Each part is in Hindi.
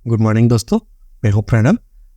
गुड मॉर्निंग दोस्तों, मैं हूं प्रणव।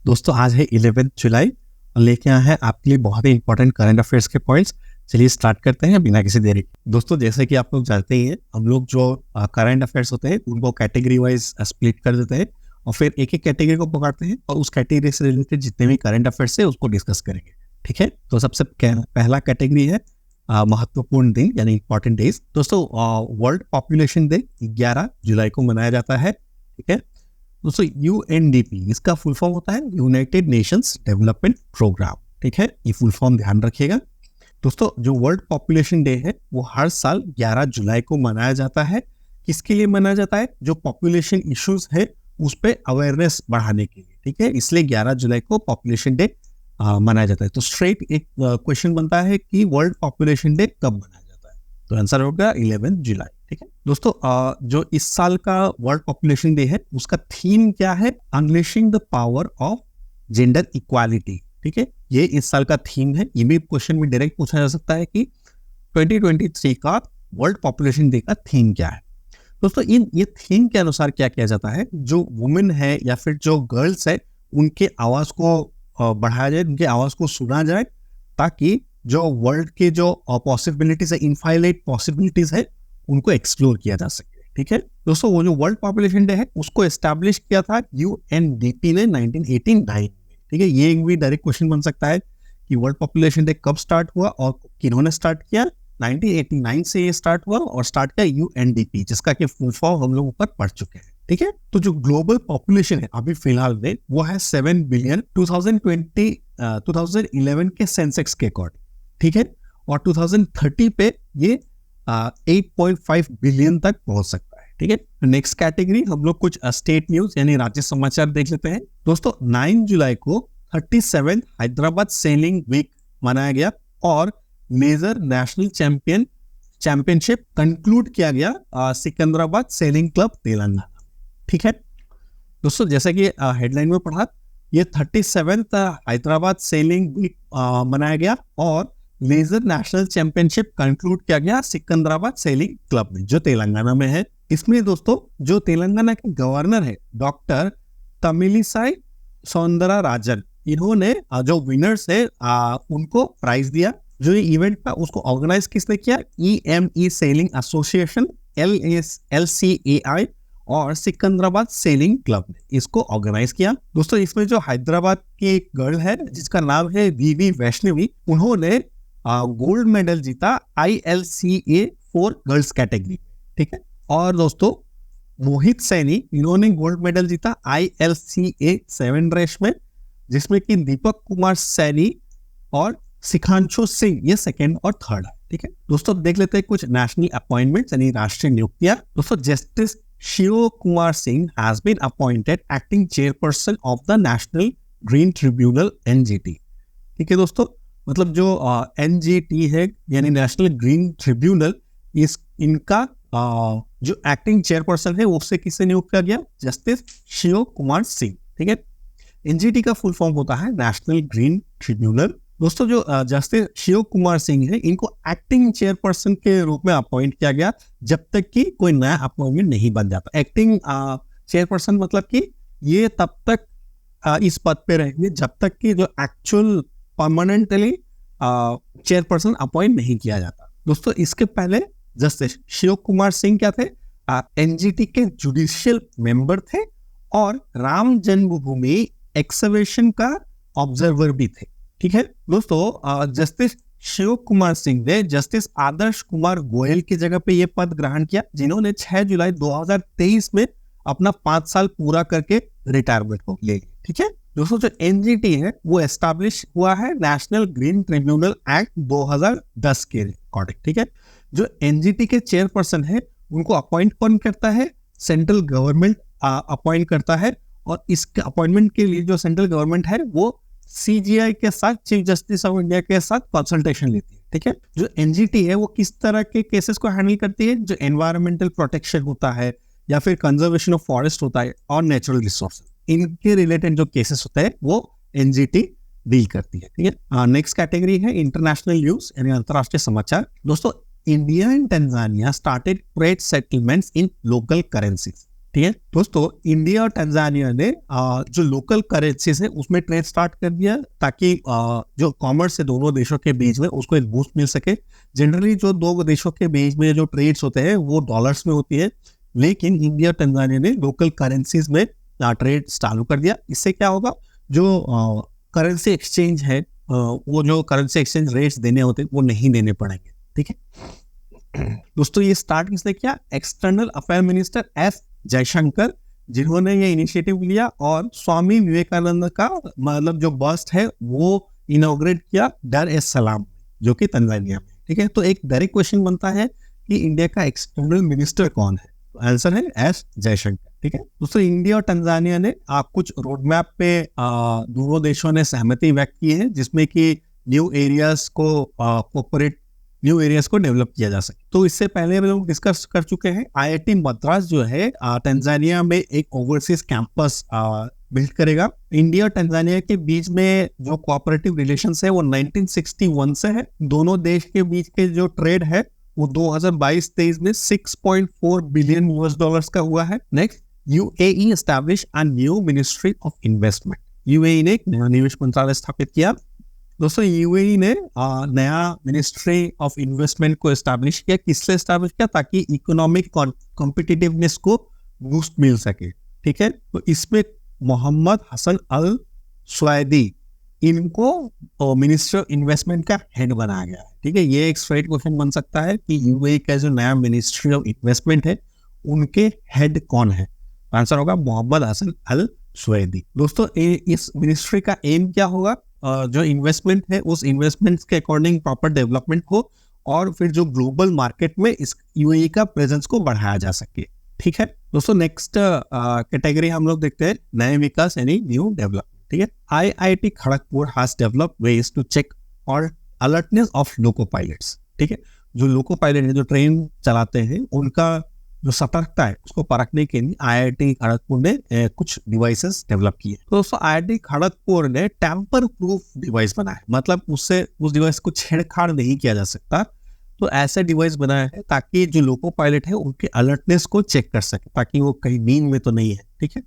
दोस्तों आज है 11 जुलाई और लेके आए हैं आपके लिए बहुत ही इंपॉर्टेंट करंट अफेयर्स के पॉइंट्स। चलिए स्टार्ट करते हैं बिना किसी देरी। दोस्तों जैसे कि आप लोग जानते ही हैं, हम लोग जो करंट अफेयर्स होते हैं उनको कैटेगरी वाइज स्प्लिट कर देते हैं और फिर एक एक कैटेगरी को पकड़ते हैं और उस कैटेगरी से रिलेटेड जितने भी करंट अफेयर्स है उसको डिस्कस करेंगे। ठीक है, तो सबसे पहला कैटेगरी है महत्वपूर्ण दिन यानी इंपॉर्टेंट डेज। दोस्तों वर्ल्ड पॉपुलेशन डे 11 जुलाई को मनाया जाता है। ठीक है दोस्तों, UNDP इसका फुल फॉर्म होता है यूनाइटेड नेशंस डेवलपमेंट प्रोग्राम। ठीक है, ये फुल फॉर्म ध्यान रखिएगा। दोस्तों जो वर्ल्ड पॉपुलेशन डे है वो हर साल 11 जुलाई को मनाया जाता है। किसके लिए मनाया जाता है? जो पॉपुलेशन इश्यूज है उस पर अवेयरनेस बढ़ाने के लिए। ठीक है, इसलिए 11 जुलाई को पॉपुलेशन डे मनाया जाता है। तो स्ट्रेट एक क्वेश्चन बनता है कि वर्ल्ड पॉपुलेशन डे कब मनाया जाता है? तो आंसर होगा 11 जुलाई। ठीक है दोस्तों, जो इस साल का वर्ल्ड पॉपुलेशन डे है उसका थीम क्या है? Unleashing the power of gender equality. ठीक है, ये इस साल का थीम है। ये भी क्वेश्चन में डायरेक्ट पूछा जा सकता है कि 2023 का वर्ल्ड पॉपुलेशन डे का थीम क्या है। दोस्तों ये थीम के अनुसार क्या किया जाता है? जो वुमेन है या फिर जो गर्ल्स है उनके आवाज को बढ़ाया जाए, उनके आवाज को सुना जाए, ताकि जो वर्ल्ड के जो पॉसिबिलिटीज है, इनफाइनाइट पॉसिबिलिटीज है, उनको एक्सप्लोर किया जा सके। ठीक है दोस्तों, वो जो वर्ल्ड पॉपुलेशन डे है उसको एस्टैब्लिश किया था UNDP ने 1989 में। ठीक है, ये एक भी डायरेक्ट क्वेश्चन बन सकता है कि वर्ल्ड पॉपुलेशन डे कब स्टार्ट हुआ और किन्होंने स्टार्ट किया। 1989 से ये स्टार्ट हुआ और स्टार्ट किया UNDP, जिसका कि फुल फॉर्म हम लोग ऊपर पढ़ चुके हैं। ठीक है, तो जो ग्लोबल पॉपुलेशन है अभी फिलहाल में वो है 7 बिलियन 2011 के सेंसेक्स के अकॉर्डिंग। ठीक है, और 2030 पे ये 8.5 बिलियन तक पहुंच सकता है। ठीक है, नेक्स्ट कैटेगरी हम लोग कुछ स्टेट न्यूज यानी राज्य समाचार देख लेते हैं। दोस्तों 9 जुलाई को 37 हैदराबाद सेलिंग वीक मनाया गया और मेजर नेशनल चैंपियनशिप कंक्लूड किया गया सिकंदराबाद सेलिंग क्लब तेलंगाना। ठीक है दोस्तों, जैसा कि हेडलाइन में पढ़ा, ये 37th हैदराबाद सेलिंग वीक मनाया गया और मेजर नेशनल चैंपियनशिप कंक्लूड किया गया सिकंदराबाद सेलिंग क्लब में, जो तेलंगाना में है। इसमें दोस्तों जो तेलंगाना के गवर्नर है डॉक्टर तमिलिसाई सौंदरराजन, इन्होंने जो विनर्स है उनको प्राइज दिया। जो ये इवेंट था उसको ऑर्गेनाइज किसने किया? EME सेलिंग एसोसिएशन LCAI और सिकंदराबाद सेलिंग क्लब ने इसको ऑर्गेनाइज किया। दोस्तों इसमें जो हैदराबाद की एक गर्ल है जिसका नाम है VV वैष्णवी, उन्होंने गोल्ड मेडल जीता ILCA 4 गर्ल्स कैटेगरी। ठीक है, और दोस्तों मोहित सैनी, इन्होंने गोल्ड मेडल जीता ILCA 7 रेस में, जिसमें कि दीपक कुमार सैनी और शिखांशु सिंह ये सेकेंड और थर्ड है। ठीक है दोस्तों, देख लेते हैं कुछ नेशनल अपॉइंटमेंट्स यानी राष्ट्रीय नियुक्तियां। दोस्तों justice Shiv Kumar Singh has been appointed acting chairperson of the National Green Tribunal NGT। ठीक है दोस्तों, मतलब जो NGT है यानी नेशनल ग्रीन ट्रिब्यूनल, इनका जो एक्टिंग चेयरपर्सन है उससे किसे नियुक्त किया गया? जस्टिस शिव कुमार सिंह। ठीक है, NGT का फुल फॉर्म होता है नेशनल ग्रीन ट्रिब्यूनल। दोस्तों जो जस्टिस शिव कुमार सिंह है, इनको एक्टिंग चेयरपर्सन के रूप में अपॉइंट किया गया जब तक कि कोई नया अपॉइंटमेंट नहीं बन जाता। एक्टिंग चेयरपर्सन मतलब कि ये तब तक इस पद पे रहेंगे जब तक कि जो एक्चुअल परमानेंटली चेयरपर्सन अपॉइंट नहीं किया जाता। दोस्तों इसके पहले जस्टिस शिव कुमार सिंह क्या थे? NGT के जुडिशियल मेंबर थे और राम जन्मभूमि एक्सकवेशन का ऑब्जर्वर भी थे। ठीक है दोस्तों, जस्टिस शिव कुमार सिंह ने जस्टिस आदर्श कुमार गोयल की जगह पे ये पद ग्रहण किया, जिन्होंने 6 जुलाई 2023 में अपना 5 साल पूरा करके रिटायरमेंट को ले लिया। ठीक है दोस्तों, जो NGT है वो एस्टैब्लिश हुआ है नेशनल ग्रीन ट्रिब्यूनल एक्ट 2010 के अकॉर्डिंग। ठीक है, जो NGT के चेयरपर्सन है उनको अपॉइंट कौन करता है? सेंट्रल गवर्नमेंट अपॉइंट करता है, और इसके अपॉइंटमेंट के लिए जो सेंट्रल गवर्नमेंट है वो CGI के साथ, चीफ जस्टिस ऑफ इंडिया के साथ कंसल्टेशन लेती है। ठीक है, जो NGT है वो किस तरह के केसेस को हैंडल करती है? जो एनवायरमेंटल प्रोटेक्शन होता है या फिर कंजर्वेशन ऑफ फॉरेस्ट होता है और नेचुरल रिसोर्सेज, इनके रिलेटेड जो केसेस होते हैं वो NGT डील करती है। ठीक है, नेक्स्ट कैटेगरी है इंटरनेशनल न्यूज यानी अंतरराष्ट्रीय समाचार। दोस्तों India and Tanzania started trade settlements in local currencies. ठीक है दोस्तों, इंडिया और टंजानिया ने जो लोकल करेंसीज है उसमें ट्रेड स्टार्ट कर दिया ताकि जो कॉमर्स है दोनों देशों के बीच में उसको एक बूस्ट मिल सके। जनरली जो दो देशों के बीच में जो ट्रेड्स होते हैं वो डॉलर्स में होती है, लेकिन इंडिया और टंजानिया ने लोकल करेंसीज में ट्रेड चालू कर दिया। इससे क्या होगा, जो करेंसी एक्सचेंज है वो जो करेंसी एक्सचेंज रेट्स देने होते हैं वो नहीं देने पड़ेंगे। ठीक है दोस्तों, ये स्टार्ट किसने किया? External affair minister S Jaishankar, जिन्होंने ये इनिशिएटिव लिया और स्वामी विवेकानंद का मतलब जो बस्ट है वो इनॉग्रेट किया डर एस सलाम, जो कि तंजानिया में। ठीक है, तो एक डायरेक्ट क्वेश्चन बनता है कि इंडिया का एक्सटर्नल मिनिस्टर कौन है? तो आंसर है एस जयशंकर। ठीक है दोस्तों, इंडिया और टंजानिया ने कुछ रोड मैप पे दोनों देशों ने सहमति व्यक्त की है, जिसमें कि न्यू एरियाज को डेवलप किया जा सके। तो इससे पहले हम लोग डिस्कस कर चुके हैं, आईआईटी मद्रास जो है टंजानिया में एक ओवरसीज कैंपस बिल्ड करेगा। इंडिया और टंजानिया के बीच में जो कोऑपरेटिव रिलेशंस है वो 1961 से है। दोनों देश के बीच के जो ट्रेड है वो 2022-23 में 6.4 बिलियन यूएस डॉलर्स का हुआ है। Next, UAE establish a new ministry of investment. UAE ने एक नया निवेश मंत्रालय स्थापित किया। दोस्तों, यूएई ने नया मिनिस्ट्री ऑफ इन्वेस्टमेंट को एस्टैब्लिश किया। किससे एस्टैब्लिश किया? ताकि इकोनॉमिक कॉम्पिटिटिवनेस को बूस्ट मिल सके। ठीक है, तो इसमें मोहम्मद हसन अल सुवैदी इनको मिनिस्ट्री ऑफ इन्वेस्टमेंट का हेड बनाया गया है। ठीक है, ये एक स्ट्रेट क्वेश्चन बन सकता है कि यूएई का जो नया मिनिस्ट्री ऑफ इन्वेस्टमेंट है उनके हेड कौन है? आंसर होगा मोहम्मद हसन अल सुवैदी। दोस्तों, इस मिनिस्ट्री का एम क्या होगा? जो इन्वेस्टमेंट है उस इन्वेस्टमेंट के अकॉर्डिंग प्रॉपर डेवलपमेंट हो और फिर जो ग्लोबल मार्केट में इस यूएई का प्रेजेंस को बढ़ाया जा सके। ठीक है दोस्तों, नेक्स्ट कैटेगरी हम लोग देखते हैं नए विकास यानी न्यू डेवलपमेंट। ठीक है, IIT Kharagpur has developed ways to check और अलर्टनेस ऑफ लोको पायलट्स। ठीक है, जो लोको पायलट है जो ट्रेन चलाते हैं उनका जो सतर्कता है उसको परखने के लिए आईआईटी खड़गपुर ने कुछ डिवाइसेस डेवलप किए। तो दोस्तों, आईआईटी खड़गपुर ने टैंपर प्रूफ डिवाइस बनाया, मतलब उससे उस डिवाइस को छेड़छाड़ नहीं किया जा सकता। तो ऐसा डिवाइस बनाया है ताकि जो लोको पायलट है उनके अलर्टनेस को चेक कर सके, ताकि वो कहीं नींद में तो नहीं है। ठीक है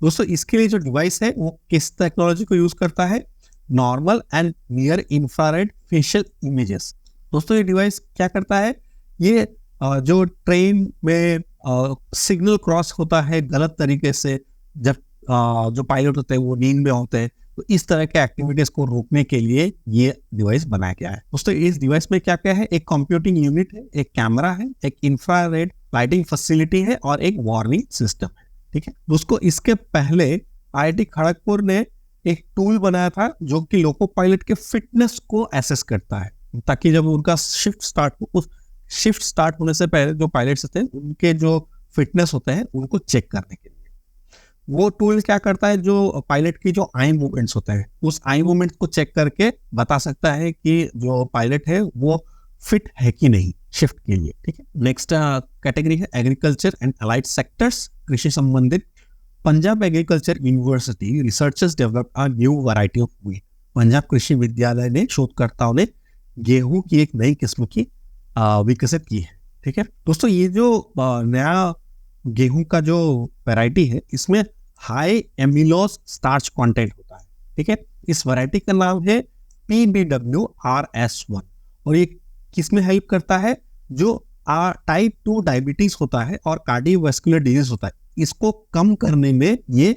दोस्तों, इसके लिए जो डिवाइस है वो किस टेक्नोलॉजी को यूज करता है? Normal and near infrared facial images. दोस्तों, ये डिवाइस क्या करता है? ये जो ट्रेन में सिग्नल क्रॉस होता है गलत तरीके से, जब जो पायलट होते हैं वो नींद में होते हैं, तो इस तरह के एक्टिविटीज को रोकने के लिए ये डिवाइस बनाया गया है। दोस्तों, इस डिवाइस में क्या क्या है? एक कंप्यूटिंग यूनिट है, एक कैमरा है, एक इंफ्रारेड लाइटिंग फैसिलिटी है और एक वार्निंग सिस्टम है। ठीक है दोस्तों, इसके पहले आईआईटी खड़गपुर ने एक टूल बनाया था जो कि लोको पायलट के फिटनेस को एसेस करता है, ताकि जब उनका शिफ्ट स्टार्ट होने से पहले जो पायलट्स होते हैं उनके जो फिटनेस होते हैं उनको चेक करने के लिए वो टूल क्या करता है? जो पायलट की जो आई मूवमेंट्स होते हैं उस आई मूवमेंट को चेक करके बता सकता है कि जो पायलट है वो फिट है कि नहीं शिफ्ट के लिए। ठीक है, नेक्स्ट कैटेगरी है एग्रीकल्चर एंड अलाइड सेक्टर्स, कृषि संबंधित। Punjab agriculture university researchers develop a new variety of wheat. Punjab कृषि विद्यालय ने शोधकर्ताओं ने गेहूं की एक नई किस्म की विकसित की है। ठीक है दोस्तों, ये जो नया गेहूं का जो वैरायटी है इसमें हाई एमिलोज स्टार्च कंटेंट होता है। ठीक है, इस वैरायटी का नाम है PBWRS1 और ये किसमें हेल्प करता है? जो टाइप 2 डायबिटीज होता है और कार्डियोवैस्कुलर डिजीज होता है इसको कम करने में ये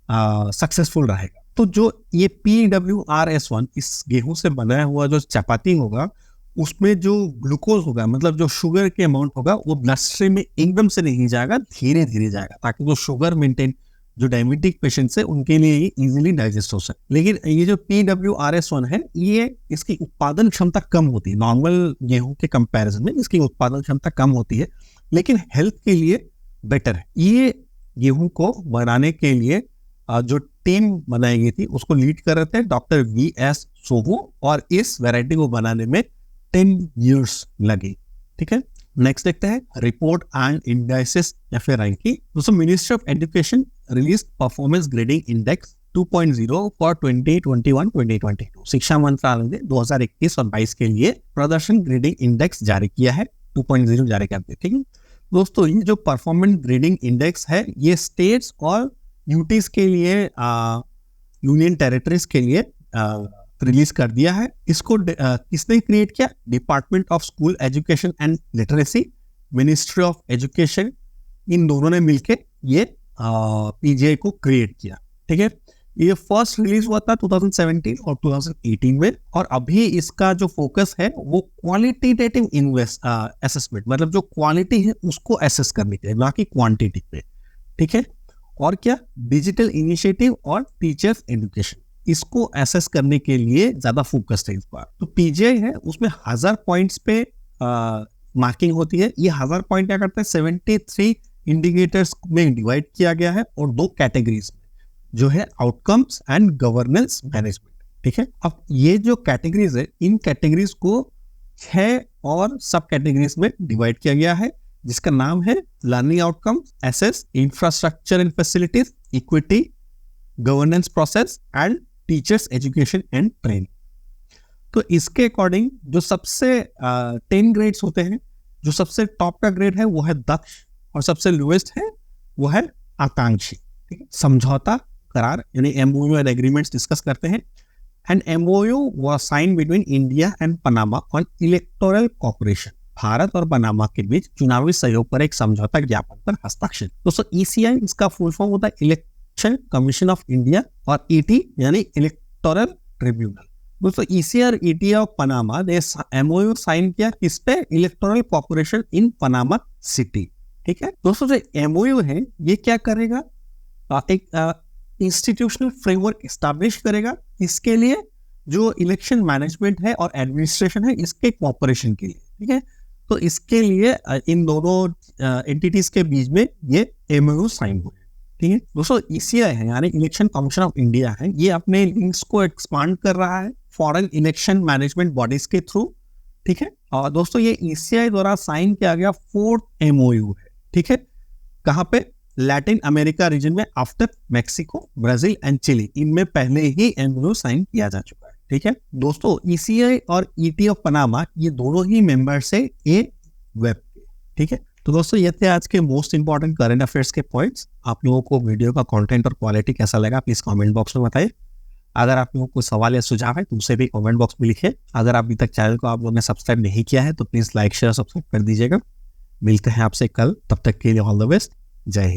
सक्सेसफुल रहेगा। तो जो ये PWRS1 इस गेहूं से बनाया हुआ जो चपाती होगा उसमें जो ग्लूकोज होगा, मतलब जो शुगर के अमाउंट होगा वो ब्लड स्ट्रीम में एकदम से नहीं जाएगा, धीरे धीरे जाएगा, ताकि जो शुगर मेंटेन जो डायबिटिक पेशेंट्स है उनके लिए ये इजीली डाइजेस्ट हो सके। लेकिन ये जो PWRS1 है ये इसकी उत्पादन क्षमता कम होती है, नॉर्मल गेहूं के कंपैरिजन में इसकी उत्पादन क्षमता कम होती है, लेकिन हेल्थ के लिए बेटर है। ये गेहूं को बनाने के लिए जो टीम बनाई गई थी उसको लीड कर रहे थे डॉक्टर VS सोहू और इस वैरायटी को बनाने में 10 years लगे। ठीक है, नेक्स्ट देखते हैं रिपोर्ट एंड इंडाइसेस या फिर रैंकिंग। दोस्तों, ministry of education release performance grading index 2.0 for 2021-2022। शिक्षा मंत्रालय ने 2021 और 22 के लिए प्रदर्शन ग्रेडिंग इंडेक्स जारी किया है, 2.0 जारी कर दिया। ठीक है, दोस्तों ये जो परफॉर्मेंस ग्रेडिंग इंडेक्स है ये स्टेट्स और यूटीज के लिए यूनियन टेरिटरीज के लिए रिलीज कर दिया है। इसको किसने क्रिएट किया? Department of school education and literacy, ministry of education, इन दोनों ने मिलके ये पीजीआई को क्रिएट किया। ठीक है, ये फर्स्ट रिलीज हुआ था 2017 और 2018 में, और अभी इसका जो फोकस है वो क्वालिटेटिव असेसमेंट, मतलब जो क्वालिटी है उसको असेस करने के लिए, ना कि क्वांटिटी पे। ठीक है, और क्या, डिजिटल इनिशिएटिव और टीचर्स एजुकेशन, इसको असेस करने के लिए ज्यादा फोकस्ड है इस बार। तो पीजीआई है उसमें 1000 पॉइंट्स पे मार्किंग होती है। ये 1000 पॉइंट क्या करते हैं, 73 इंडिकेटर्स में डिवाइड किया गया है और 2 कैटेगरीज में, जो है आउटकम्स एंड गवर्नेंस मैनेजमेंट। ठीक है, अब ये जो कैटेगरीज है, इन कैटेगरीज को 6 और सब कैटेगरीज में डिवाइड किया गया है, जिसका नाम है learning outcome, access, infrastructure and facilities, equity, governance process and teachers education and training. तो इसके अकॉर्डिंग जो सबसे 10 ग्रेड्स होते हैं, जो सबसे टॉप का ग्रेड है वो है दक्ष, और सबसे लोएस्ट है वो है आकांक्षी। ठीक है, समझौता करार यानी एमओयू एंड एग्रीमेंट्स डिस्कस करते हैं। And MOU was sign between India and Panama on electoral cooperation, Bharat और पनामा के बीच चुनावी सहयोग पर एक समझौता ज्ञापन पर हस्ताक्षर। दोस्तों ईसीआई इसका फुल फॉर्म होता है इलेक्शन कमीशन ऑफ इंडिया, और ईटी यानी इलेक्टोरल ट्रिब्यूनल। दोस्तों ईसीआई और ईटी ऑफ पनामा ने एमओयू साइन किया किस पे? इलेक्टोरल कोऑपरेशन इन पनामा सिटी। ठीक है दोस्तों, जो एमओयू है ये क्या करेगा? एक इंस्टीट्यूशनल फ्रेमवर्क एस्टैब्लिश करेगा इसके लिए, जो इलेक्शन मैनेजमेंट है और एडमिनिस्ट्रेशन है इसके कोऑपरेशन के लिए। ठीक है, तो इसके लिए इन दोनों एंटिटीज के बीच में ये एमओयू साइन हुए। ठीक है दोस्तों, ईसीआई है यानी इलेक्शन कमीशन ऑफ इंडिया है, ये अपने लिंक्स को एक्सपांड कर रहा है फॉरेन इलेक्शन मैनेजमेंट बॉडीज के थ्रू। ठीक है, और दोस्तों ये ईसीआई द्वारा साइन किया गया 4th एमओयू है। ठीक है, कहाँ पे? लैटिन अमेरिका रीजन में, after Mexico, Brazil and Chile, इनमें पहले ही एमओयू साइन किया जा चुका है। ठीक है दोस्तों, ईसीआई और ईटी ऑफ पनामा ये दोनों ही मेंबर्स है ए वेब के। ठीक है, तो दोस्तों ये थे आज के मोस्ट इंपॉर्टेंट करंट अफेयर्स के पॉइंट्स। आप लोगों को वीडियो का कंटेंट और क्वालिटी कैसा लगा प्लीज कमेंट बॉक्स में बताइए। अगर आप लोगों को सवाल या सुझाव है तो उसे भी कमेंट बॉक्स में लिखिए। अगर अभी तक चैनल को आप लोगों ने सब्सक्राइब नहीं किया है तो प्लीज लाइक शेयर सब्सक्राइब कर दीजिएगा। मिलते हैं आपसे कल, तब तक के लिए ऑल द बेस्ट, जय हिंद।